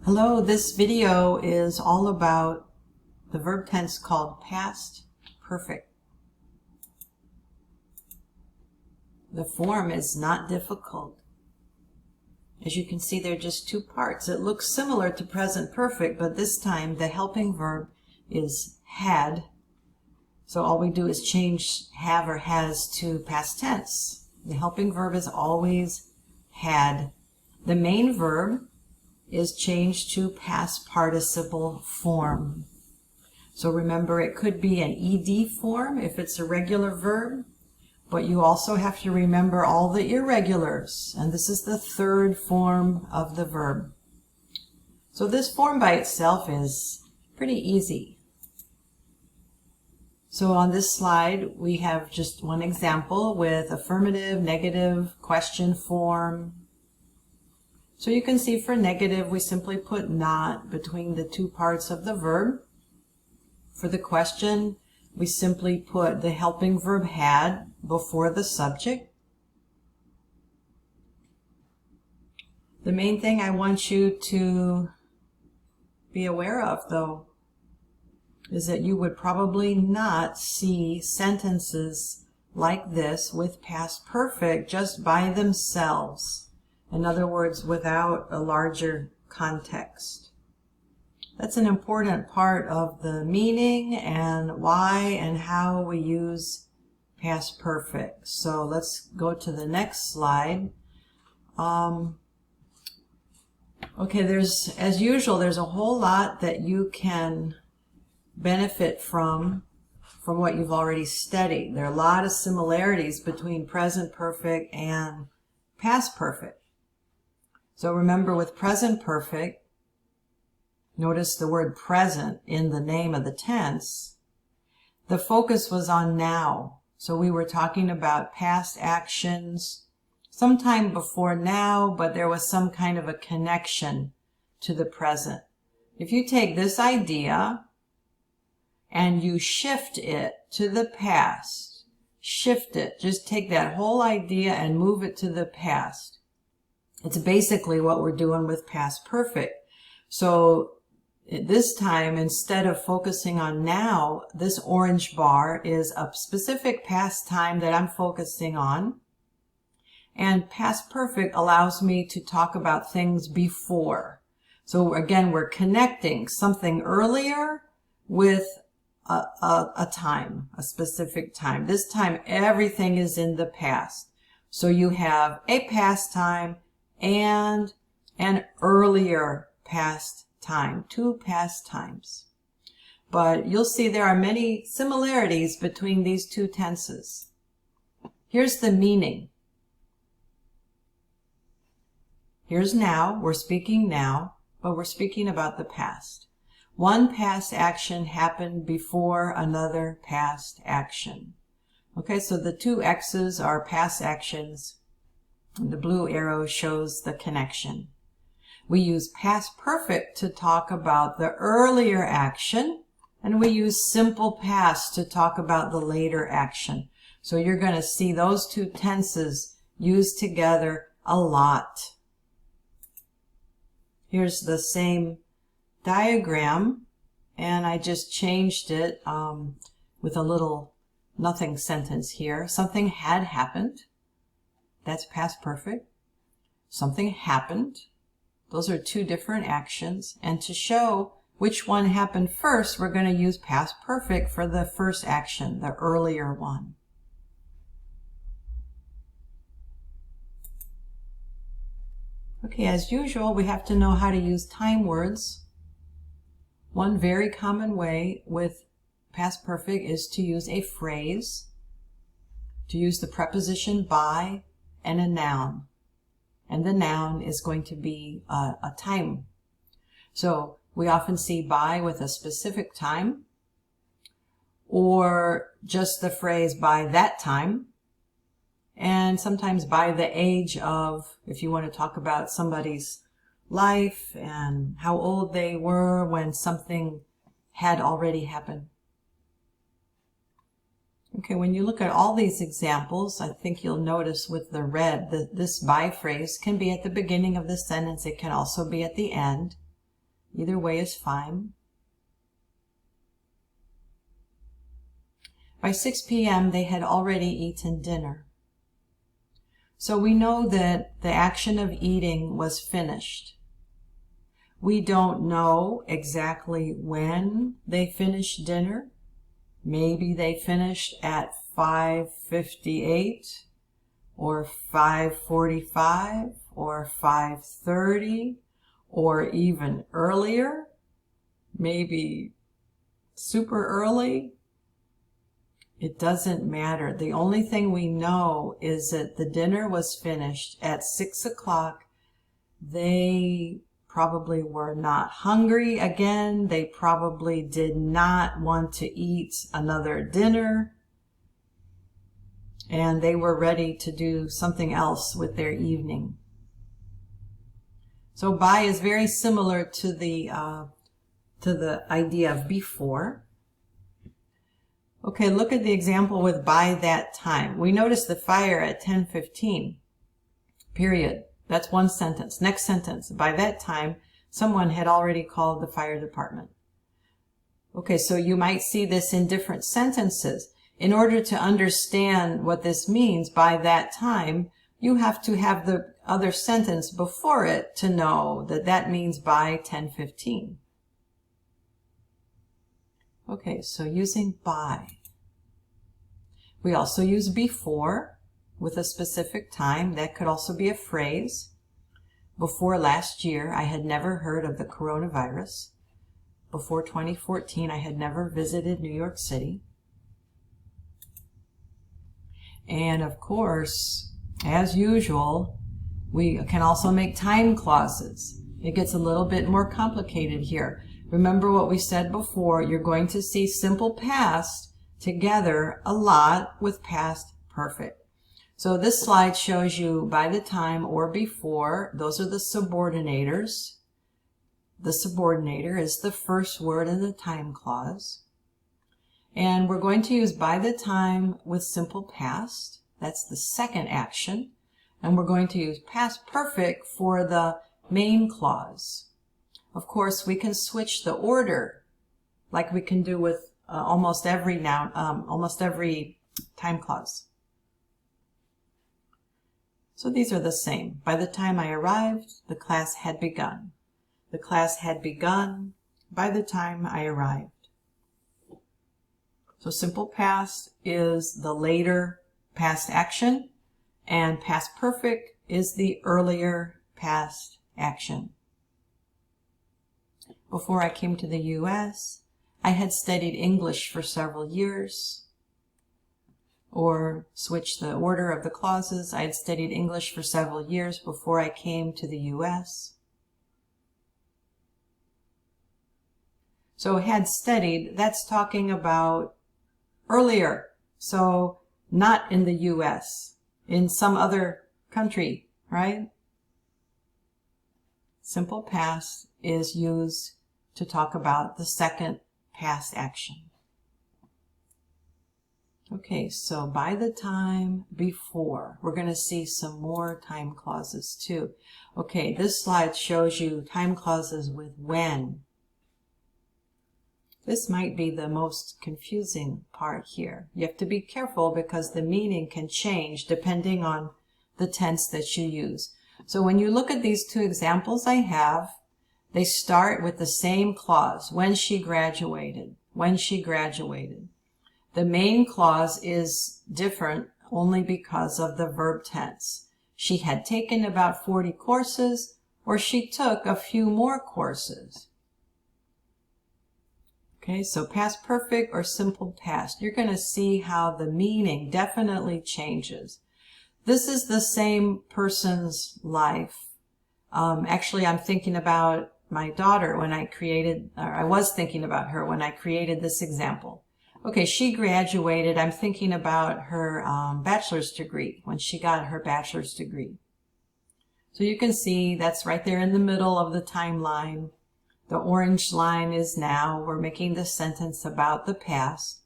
Hello, this video is all about the verb tense called past perfect. The form is not difficult. As you can see, there are just two parts. It looks similar to present perfect, but this time the helping verb is had. So all we do is change have or has to past tense. The helping verb is always had. The main verb is changed to past participle form. So remember, it could be an ed form if it's a regular verb, but you also have to remember all the irregulars, and this is the third form of the verb. So this form by itself is pretty easy. So on this slide we have just one example with affirmative, negative, question form. So you can see for negative, we simply put not between the two parts of the verb. For the question, we simply put the helping verb had before the subject. The main thing I want you to be aware of, though, is that you would probably not see sentences like this with past perfect just by themselves. In other words, without a larger context. That's an important part of the meaning and why and how we use past perfect. So let's go to the next slide. Okay, as usual, there's a whole lot that you can benefit from what you've already studied. There are a lot of similarities between present perfect and past perfect. So remember, with present perfect, notice the word present in the name of the tense. The focus was on now. So we were talking about past actions sometime before now, but there was some kind of a connection to the present. If you take this idea and you shift it to the past, shift it, just take that whole idea and move it to the past. It's basically what we're doing with past perfect. So this time, instead of focusing on now, this orange bar is a specific past time that I'm focusing on. And past perfect allows me to talk about things before. So again, we're connecting something earlier with a time, a specific time. This time, everything is in the past. So you have a past time and an earlier past time, two past times. But you'll see there are many similarities between these two tenses. Here's the meaning. Here's now, we're speaking now, but we're speaking about the past. One past action happened before another past action. Okay, so the two X's are past actions. The blue arrow shows the connection. We use past perfect to talk about the earlier action, and we use simple past to talk about the later action. So you're going to see those two tenses used together a lot. Here's the same diagram, and I just changed it with a little nothing sentence here. Something had happened. That's past perfect. Something happened. Those are two different actions. And to show which one happened first, we're going to use past perfect for the first action, the earlier one. Okay, as usual, we have to know how to use time words. One very common way with past perfect is to use a phrase, to use the preposition by, and a noun. And the noun is going to be a time. So we often see by with a specific time, or just the phrase by that time, and sometimes by the age of, if you want to talk about somebody's life and how old they were when something had already happened. Okay, when you look at all these examples, I think you'll notice with the red that this by phrase can be at the beginning of the sentence. It can also be at the end. Either way is fine. By 6 p.m., they had already eaten dinner. So we know that the action of eating was finished. We don't know exactly when they finished dinner. Maybe they finished at 5:58 or 5:45 or 5:30 or even earlier, maybe super early. It doesn't matter. The only thing we know is that the dinner was finished at 6 o'clock. They probably were not hungry again. They probably did not want to eat another dinner. And they were ready to do something else with their evening. So by is very similar to the idea of before. Okay, look at the example with by that time. We notice the fire at 10:15, period. That's one sentence. Next sentence, by that time, someone had already called the fire department. Okay, so you might see this in different sentences. In order to understand what this means by that time, you have to have the other sentence before it to know that that means by 10:15. Okay, so using by. We also use before with a specific time. That could also be a phrase. Before last year, I had never heard of the coronavirus. Before 2014, I had never visited New York City. And of course, as usual, we can also make time clauses. It gets a little bit more complicated here. Remember what we said before, you're going to see simple past together a lot with past perfect. So this slide shows you by the time or before. Those are the subordinators. The subordinator is the first word in the time clause. And we're going to use by the time with simple past. That's the second action. And we're going to use past perfect for the main clause. Of course, we can switch the order like we can do with almost every time clause. So these are the same. By the time I arrived, the class had begun. The class had begun by the time I arrived. So simple past is the later past action, and past perfect is the earlier past action. Before I came to the U.S., I had studied English for several years. Or switch the order of the clauses. I had studied English for several years before I came to the U.S. So had studied, that's talking about earlier. So not in the U.S., in some other country, right? Simple past is used to talk about the second past action. Okay, so by the time before, we're going to see some more time clauses too. Okay, this slide shows you time clauses with when. This might be the most confusing part here. You have to be careful because the meaning can change depending on the tense that you use. So when you look at these two examples I have, they start with the same clause, when she graduated, when she graduated. The main clause is different only because of the verb tense. She had taken about 40 courses, or she took a few more courses. Okay, so past perfect or simple past. You're going to see how the meaning definitely changes. This is the same person's life. Actually, I'm thinking about my daughter when I created, or I was thinking about her when I created this example. Okay, she graduated. I'm thinking about her bachelor's degree, when she got her bachelor's degree. So you can see that's right there in the middle of the timeline. The orange line is now. We're making the sentence about the past.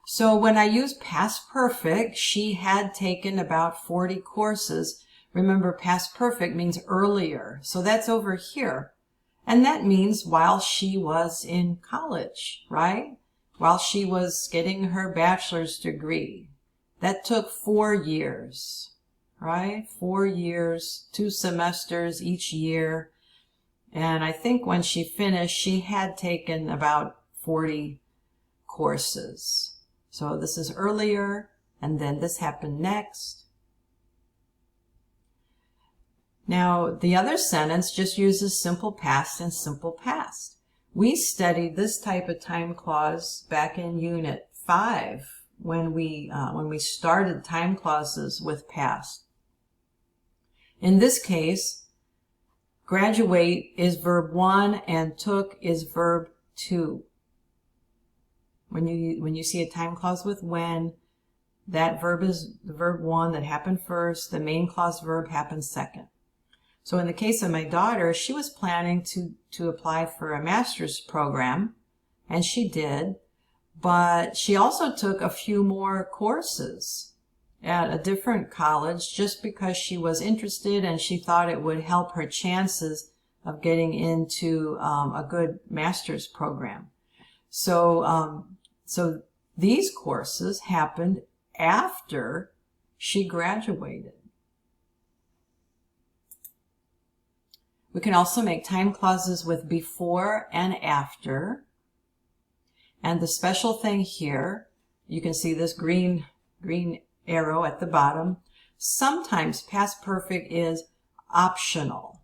So when I use past perfect, she had taken about 40 courses. Remember, past perfect means earlier. So that's over here. And that means while she was in college, right? While she was getting her bachelor's degree. That took 4 years, right? 4 years, 2 semesters each year. And I think when she finished, she had taken about 40 courses. So this is earlier, and then this happened next. Now, the other sentence just uses simple past and simple past. We studied this type of time clause back in Unit 5 when we started time clauses with past. In this case, graduate is verb 1 and took is verb 2. When you see a time clause with when, that verb is the verb 1 that happened first, the main clause verb happens second. So in the case of my daughter, she was planning to apply for a master's program, and she did, but she also took a few more courses at a different college just because she was interested and she thought it would help her chances of getting into a good master's program. So these courses happened after she graduated. We can also make time clauses with before and after. And the special thing here, you can see this green arrow at the bottom. Sometimes past perfect is optional.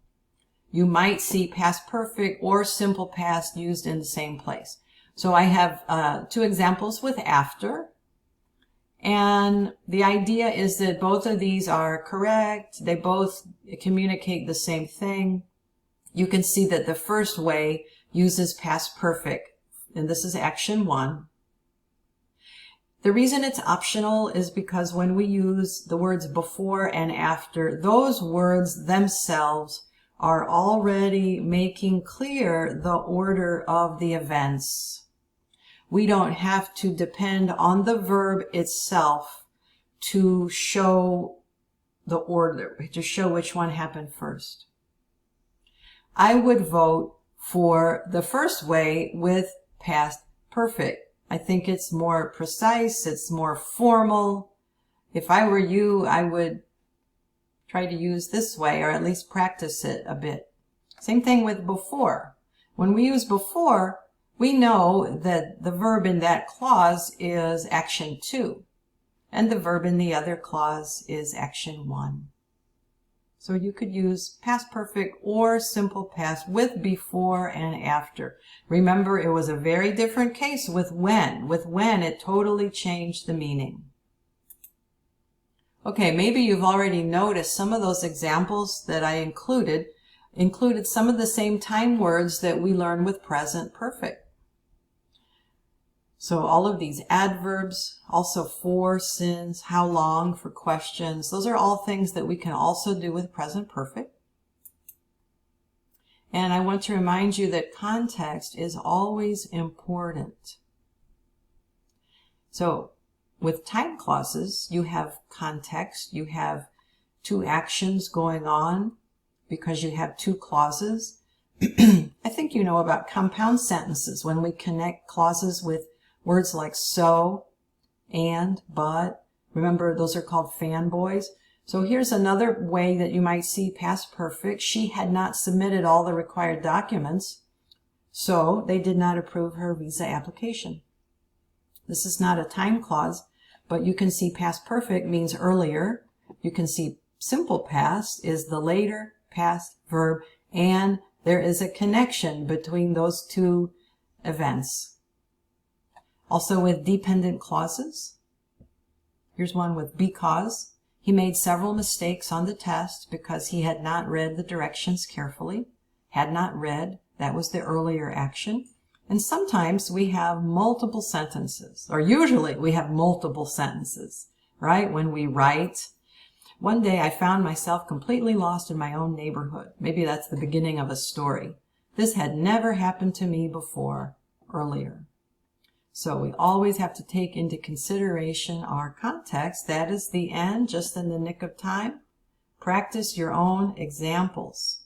You might see past perfect or simple past used in the same place. So I have 2 examples with after. And the idea is that both of these are correct. They both communicate the same thing. You can see that the first way uses past perfect, and this is action 1. The reason it's optional is because when we use the words before and after, those words themselves are already making clear the order of the events. We don't have to depend on the verb itself to show the order, to show which one happened first. I would vote for the first way with past perfect. I think it's more precise, it's more formal. If I were you, I would try to use this way, or at least practice it a bit. Same thing with before. When we use before, we know that the verb in that clause is action 2, and the verb in the other clause is action 1. So you could use past perfect or simple past with before and after. Remember, it was a very different case with when. With when, it totally changed the meaning. Okay, maybe you've already noticed some of those examples that I included some of the same time words that we learn with present perfect. So all of these adverbs, also for, since, how long for questions, those are all things that we can also do with present perfect. And I want to remind you that context is always important. So with time clauses, you have context, you have 2 actions going on because you have 2 clauses. I think you know about compound sentences when we connect clauses with words like so, and, but. Remember, those are called fanboys. So here's another way that you might see past perfect. She had not submitted all the required documents, so they did not approve her visa application. This is not a time clause, but you can see past perfect means earlier. You can see simple past is the later past verb, and there is a connection between those 2 events. Also with dependent clauses, here's one with because. He made several mistakes on the test because he had not read the directions carefully. Had not read, that was the earlier action. And sometimes we have multiple sentences, or usually we have multiple sentences, right? When we write. One day I found myself completely lost in my own neighborhood. Maybe that's the beginning of a story. This had never happened to me before, earlier. So we always have to take into consideration our context. That is the end, just in the nick of time. Practice your own examples.